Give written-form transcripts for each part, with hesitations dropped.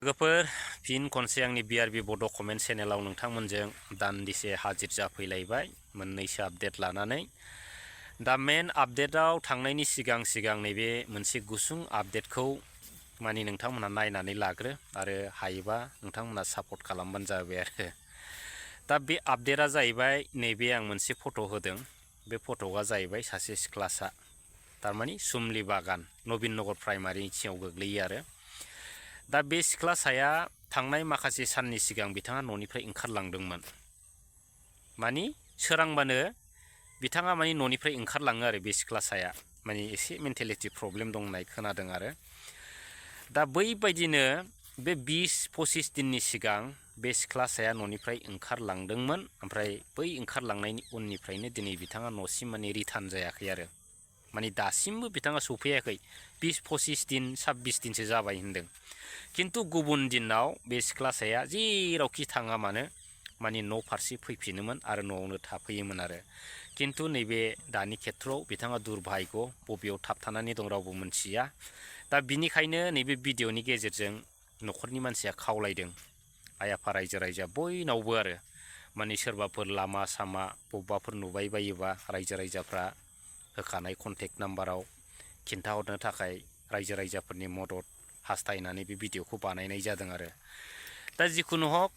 लोगोफोर फिन खनसे आंनि BRB Bodo Comment Channel आव नोंथांमोनजों दान्दिसे हाजिर जाफैलायबाय मोननैसो आपडेट लानानै दा मेन आपडेटआव थांनायनि सिगां नैबे मोनसे गुसुं आपडेटखौ माने नोंथांमोना नायनानै लाग्रो आरो हायोबा नोंथांमोना सापर्ट खालामबानो जाबाय आरो दा बे आपडेटआ जाहैबाय नैबे आं मोनसे फट' होदों बे फट'आ जाहैबाय सासे सिख्लासा तारमाने सुमलि बागान नवीननगर प्राइमारि सिङाव गोग्लैयो आरो दा बे सिख्लासाया थांनाय माखासे साननि सिगां बिथाङा न'निफ्राय ओंखारलांदोंमोन माने सोरांबानो बिथाङा माने न'निफ्राय ओंखारलाङो आरो बे सिख्लासाया माने एसे मेन्टेलिटि प्रब्लेम दं होननाय खोनादों आरो दा बैबायदिनो बे 20-25 दिननि सिगां बे सिख्लासाया न'निफ्राय ओंखारलांदोंमोन ओमफ्राय बै ओंखारलांनायनि उननिफ्रायनो दिनै बिथाङा न'सिम माने रिटार्न जायाखै आरो माने दासिमबो बिथाङा सफैयाखै 20-25 दिन 26 दिनसो जाबाय होनदों किन्तु गुबुन दिनाव बे सिख्लासाया जेरावखि थाङा मानो माने न' फारसे फैफिनोमोन आरो न'आवनो थाफैयोमोन आरो किन्तु नैबे दानि खेत्रआव बिथाङा दुर्भाग्य बबेयाव थाबथानानै दं रावबो मोनथिया दा बिनिखायनो नैबे भिडिअनि गेजेरजों न'खरनि मानसिया खावलायदों आइ आफा रायजो राजा बयनावबो आरो माने सोरबाफोर लामा सामा बबेबाफोर नुबाय बायोबा रायजो राजाफ्रा होखानाय कन्टेक्ट नाम्बाराव खिन्थाहरनो थाखाय रायजो राजाफोरनि मदद हास्थायनानै बे भिडिअखौ बानायनाय जादों आरो दा जिखुनु हक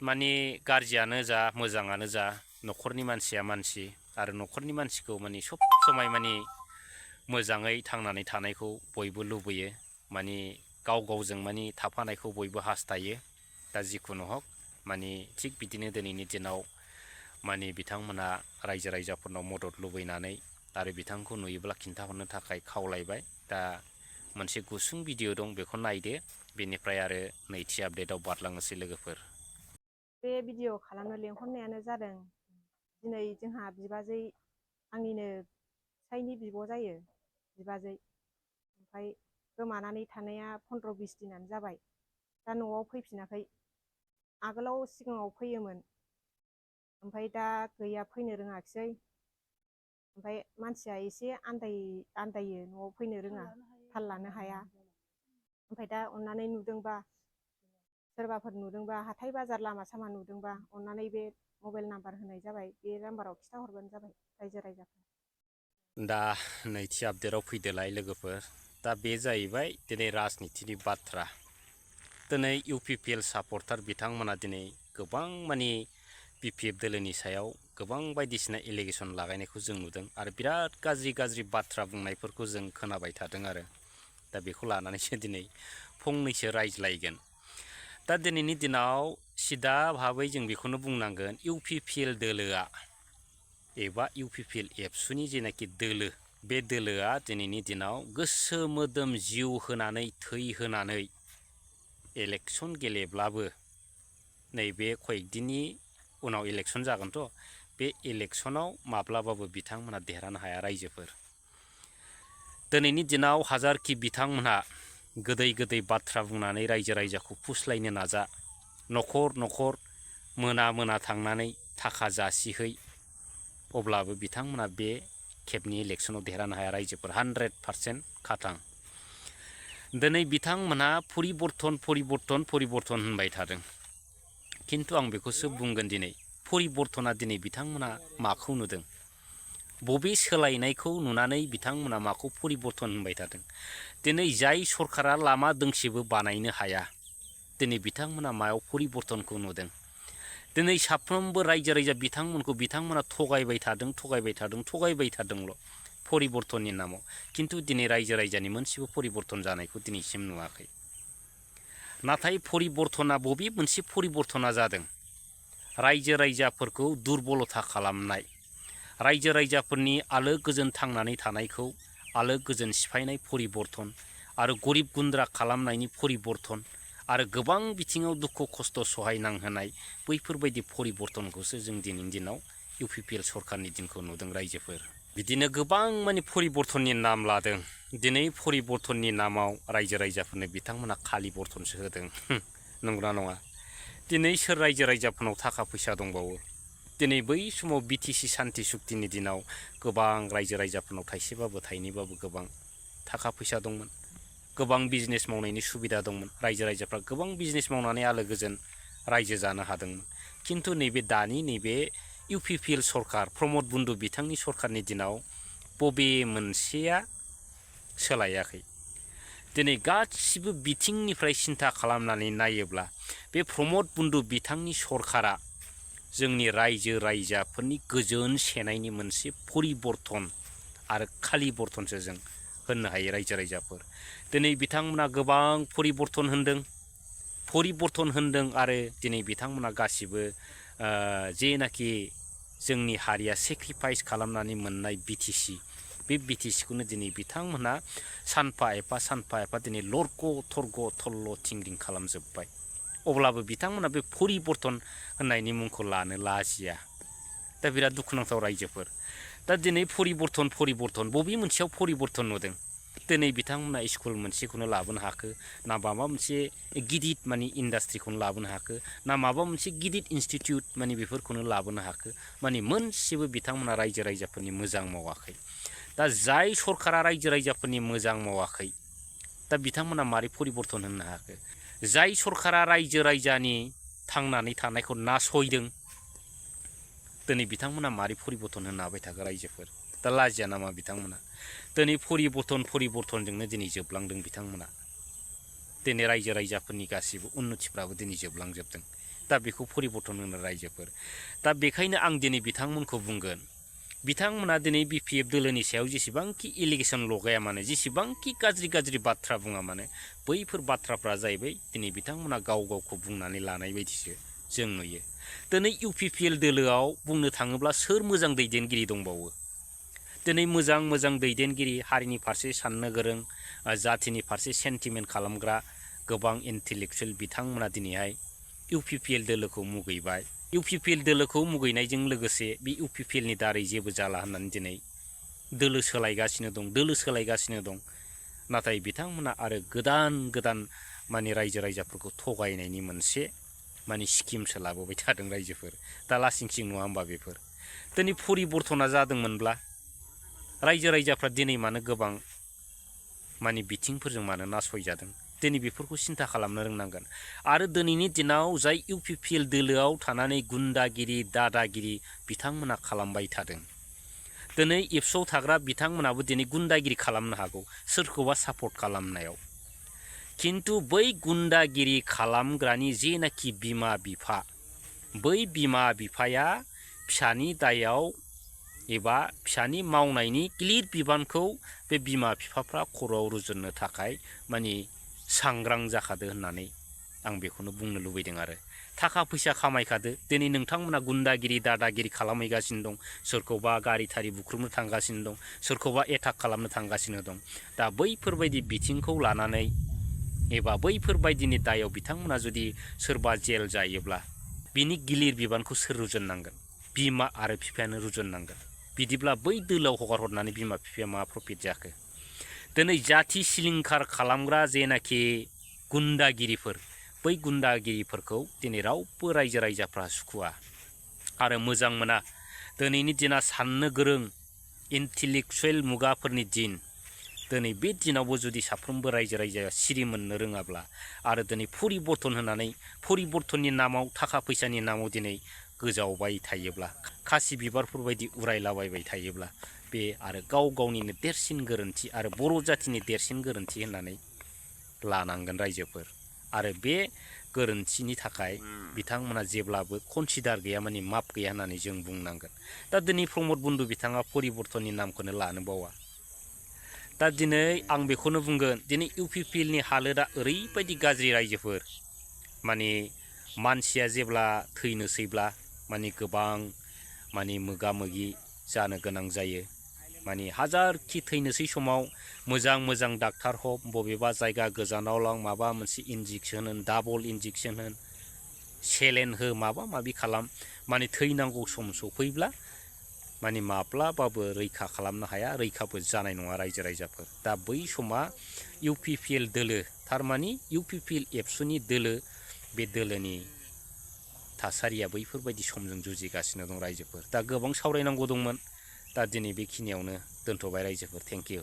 माने गाज्रियानो जा मोजाङानो जा न'खरनि मानसिया मानसि आरो न'खरनि मानसिखौ माने सब समाय माने मोजाङै थांनानै थानायखौ बयबो लुबैयो माने गाव गावजों माने थाफानायखौ बयबो हास्थायो दा जिखुनु हक माने थिग बिदिनो दिनैनि दिनाव माने बिथांमोना रायजो राजाफोरनाव मदद लुबैनानै आरो बिथांखौ नुयोब्ला खिन्थाहरनो थाखाय खावलायबाय दा मोनसे गुसुं भिडिअ दं बेखौ नायदो बेनिफ्राय आरो नैथि आपडेटआव बारलांनोसै लोगोफोर बे भिडिअ खालामनो लेंहरनायानो जादों दिनै जोंहा बिबाजै आंनिनो फिसायनि बिब' जायो बिबाजै ओमफ्राय गोमानानै थानाया 15-20 दिनानो जाबाय दा न'आव फैफिनाखै आगोलाव सिगाङाव फैयोमोन ओमफ्राय दा गैया फैनो रोङाखिसै ओमफ्राय मानसिया एसे आन्दायो न'आव फैनो रोङा थाल लानो हाया ओमफ्राय दा अननानै नुदोंबा सोरबाफोर नुदोंबा हाथाय बाजार लामा सामा नुदोंबा अननानै बे मबाइल नाम्बार होनाय जाबाय बे नाम्बाराव खिथाहरबानो जाबाय रायजो राजाफोर दा नैथि आपडेटआव फैदोलाय लोगोफोर दा बे जाहैबाय दिनै राजनितिनि बाथ्रा दिनै UPPL सापर्टार बिथांमोना दिनै गोबां माने BPF दोलोनि सायाव गोबां बायदिसिना एलिगेसन लागायनायखौ जों नुदों आरो बिराद गाज्रि बाथ्रा बुंनायफोरखौ जों खोनाबाय थादों आरो दा बेखौ लानानैसो दिनै फंनैसो रायज्लायगोन दा दिनैनि दिनाव सिदा भाबै जों बेखौनो बुंनांगोन UPPL दोलोआ एबा UPPL एबसुनि जेनाखि दोलो बे दोलोआ दिनैनि दिनाव गोसो मोदोम जिउ होनानै थै होनानै इलेक्सन गेलेब्लाबो नैबे कयेकदिननि उनाव इलेक्सन जागोनथ' बे इलेक्सनाव माब्लाबाबो बिथांमोना देरहानो हाया रायजोफोर दिनैनि दिनाव हाजारखि बिथांमोनहा गोदै बाथ्रा बुंनानै रायजो राजाखौ फुस्लायनो नाजा न'खर मोना थांनानै थाखा जासिहै अब्लाबो बिथांमोना बे खेबनि इलेक्सनाव देरहानो हाया रायजोफोर 100% खाथां दिनै बिथांमोनहा परिबर्तन होनबाय थादों किन्तु आं बेखौसो बुंगोन दिनै परिबर्तना दिनै बिथांमोना माखौ नुदों बबे सोलायनायखौ नुनानै बिथांमोना माखौ परिबर्तन होनबाय थादों दिनै जाय सरकारा लामा दोंसेबो बानायनो हाया दिनै बिथांमोना मायाव परिबर्तनखौ नुदों दिनै साफ्रोमबो रायजो राजा बिथांमोना थगायबाय थादोंल' परिबर्तननि नामाव किन्तु दिनै रायजो राजानि मोनसेबो परिबर्तन जानायखौ दिनैसिम नुवाखै नाथाय परिबर्तना बबे मोनसे परिबर्तना जादों रायजो राजाफोरखौ दुरबलथा खालामनाय रायजो राजाफोरनि आलो गोजोन थांनानै थानायखौ आलो गोजोन सिफायनाय परिबर्तन आरो गरिब गुन्द्रा खालामनायनि परिबर्तन आरो गोबां बिथिङाव दुखु खस्थ' सहायनांहोनाय बैफोरबायदि परिबर्तनखौसो जों दिनैनि दिनाव UPPL सरकारनि दिनखौ नुदों रायजोफोर बिदिनो गोबां माने परिबर्तननि नाम लादों दिनै परिबर्तननि नामाव रायजो राजाफोरनो बिथांमोना खालि बर्तनसो होदों नंगौना नङा दिनै सोर रायजो राजाफोरनाव थाखा फैसा दंबावो दिनै बै समाव BTC सान्ति सुक्तिनि दिनाव गोबां रायजो राजाफोरनाव थाइसेबाबो थाइनैबाबो गोबां थाखा फैसा दंमोन गोबां बिजनेस मावनायनि सुबिदा दंमोन रायजो राजाफ्रा गोबां बिजनेस मावनानै आलो गोजोन रायजो जानो हादोंमोन खिन्थु नैबे दानि नैबे इउपिपिएल सरकार प्रमद बन्दु बिथांनि सरकारनि दिनाव बबे मोनसेया सोलायाखै दिनै गासिबो बिथिंनिफ्राय सिन्था खालामनानै नायोब्ला बे प्रमद बन्दु बिथांनि सरकारा जोंनि रायजो राजाफोरनि गोजोन सेनायनि मोनसे परिबर्तन आरो खालि बर्तनसो जों होननो हायो रायजो राजाफोर दिनै बिथांमोना गोबां परिबर्तन होनदों आरो दिनै बिथांमोना गासिबो जेनाखि जोंनि हारिया सेक्रिफाइस खालामनानै मोननाय बिटिसि बे बिटिसिखौनो दिनै बिथांमोना सानफा एफा दिनै लरग' थरग' थल्ल' थिंदिं खालामजोब्बाय अब्लाबो बिथांमोना बे परिबर्तन होननायनि मुंखौ लानो लाजिया दा बिराद दुखुनांथाव रायजोफोर दा दिनै परिबर्तन बबे मोनसेयाव परिबर्तन नुदों दिनै बिथांमोना स्कुल मोनसेखौनो लाबोनो हाखो ना माबा मोनसे गिदिर माने इन्डास्ट्रिखौनो लाबोनो हाखो ना माबा मोनसे गिदिर इनस्टिट्युट माने बेफोरखौनो लाबोनो हाखो माने मोनसेबो बिथांमोना रायजो राजाफोरनि मोजां मावाखै दा जाय सरकारा रायजो राजाफोरनि मोजां मावाखै दा बिथांमोना मारै परिबर्तन होननो हाखो जाय सरकारा रायजो राजानि थांनानै थानायखौ नासयदों दिनै बिथांमोना मारै परिबर्तन होनो हाबाय थागोन रायजोफोर दा लाजिया नामा बिथांमोना दिनै परिबर्तनजोंनो दिनै जोबलांदों बिथांमोना दिनै रायजो राजाफोरनि गासिबो उन्नतिफ्राबो दिनै जोबलांजोबदों दा बेखौ परिबर्तन होनो रायजोफोर दा बेखायनो आं दिनै बिथांमोनखौ बुंगोन बिथांमोना दिनै बिपिएफ दोलोनि सायाव जेसेबांखि एलिगेसन लगाया मानो जेसेबांखि गाज्रि बाथ्रा बुङा मानो बैफोर बाथ्राफ्रा जाहैबाय दिनै बिथांमोना गावखौ बुंनानै लानाय बायदिसो जों नुयो दिनै इउपिपिएल दोलोआव बुंनो थाङोब्ला सोर मोजां दैदेनगिरि दंबावो दिनै मोजां दैदेनगिरि हारिनि फारसे साननो गोरों जाथिनि फारसे सेन्टिमेन्ट खालामग्रा गोबां इन्टेलेक्सुवेल बिथांमोना दिनैहाय इउपिपिएल दोलोखौ मुगैबाय इउपिपिएल दोलोखौ मुगैनायजों लोगोसे बे इउपिपिएलनि दारै जेबो जाला होननानै दिनै दोलो सोलायगासिनो दं नाथाय बिथांमोना आरो गोदान माने रायजो राजाफोरखौ थगायनायनि मोनसे माने स्किमसो लाबोबाय थादों रायजोफोर दा लासिंसिं नङा होमबा बेफोर दिनै परिबर्तना जादोंमोनब्ला रायजो राजाफ्रा दिनै मानो गोबां माने बिथिंफोरजों मानो नासयजादों दिनै बेफोरखौ सिन्था खालामनो रोंनांगोन आरो दिनैनि दिनाव जाय इउपिपिएल दोलोआव थानानै गुन्दागिरि दादागिरि बिथांमोना खालामबाय थादों दिनै एबसुआव थाग्रा बिथांमोनाबो दिनै गुन्दागिरि खालामनो हागौ सोरखौबा सापर्ट खालामनायाव खिन्थु बै गुन्दागिरि खालामग्रानि जेनाखि बिमा बिफा बै बिमा बिफाया फिसानि दायाव एबा फिसानि मावनायनि गिलिर बिबानखौ बे बिमा बिफाफ्रा खर'आव रुजुननो थाखाय माने सांग्रां जाखादो होननानै आं बेखौनो बुंनो लुबैदों आरो थाखा फैसा खामायखादो दिनै नोंथांमोना गुन्दागिरि दादागिरि खालामहैगासिनो दं सोरखौबा गारि थारि बुख्रुबनो थांगासिनो दं सोरखौबा एटाक खालामनो थांगासिनो दं दा बैफोरबायदि बिथिंखौ लानानै एबा बैफोरबायदिनि दायाव बिथांमोना जुदि सोरबा जेल जायोब्ला बिनि गिलिर बिबानखौ सोर रुजुननांगोन बिमा आरो बिफायानो रुजुननांगोन बिदिब्ला बै दोलोआव हगार हरनानै बिमा बिफाया मा प्रफिट जाखो दिनै जाथि सिलिंखार खालामग्रा जेनाखि गुन्दागिरिफोर बै गुन्दागिरिफोरखौ दिनै रावबो रायजो राजाफ्रा सुखुवा आरो मोजां मोना दिनैनि दिना साननो गोरों इन्टेलेक्सुवेल मुगाफोरनि दिन दिनै बे दिनावबो जुदि साफ्रोमबो रायजो राजाया सिरि मोननो रोङाब्ला आरो दिनै परिबर्तन होनानै परिबर्तननि नामाव थाखा फैसानि नामाव दिनै गोजावबाय थायोब्ला खासि बिबारफोर बायदि उरायलाबायबाय थायोब्ला बे आरो गावनिनो देरसिन गोरोन्थि आरो बर' जाथिनि देरसिन गोरोन्थि होननानै लानांगोन रायजोफोर आरो बे गोरोन्थिनि थाखाय बिथांमोना जेब्लाबो कनसिडार गैया माने माप गैया होननानै जों बुंनांगोन दा दिनै प्रमद बन्दु बिथाङा परिबर्तननि नामखौनो लानो बावा दा दिनै आं बेखौनो बुंगोन दिनै इउपिपिएलनि हालोदा ओरैबायदि गाज्रि रायजोफोर माने मानसिया जेब्ला थैनोसैब्ला माने गोबां माने मोगा मोगि जानो गोनां जायो माने हाजारखि थैनोसै समाव मोजां डाक्टार हक बबेबा जायगा गोजानाव लां माबा मोनसे इन्जेक्सन होन डाबल इन्जेक्सन होन सेलेन हो माबा माबि खालाम माने थैनांगौ सम सफैब्ला माने माब्लाबाबो रैखा खालामनो हाया रैखाबो जानाय नङा रायजो राजाफोर दा बै समा इउपिपिएल दोलो थारमाने इउपिपिएल एबसुनि दोलो बे दोलोनि थासारिया बैफोरबायदि समजों जुजिगासिनो दं रायजोफोर दा गोबां सावरायनांगौ दंमोन दा दिनै बेखिनियावनो दोनथ'बाय रायजोफोर थेंक इउ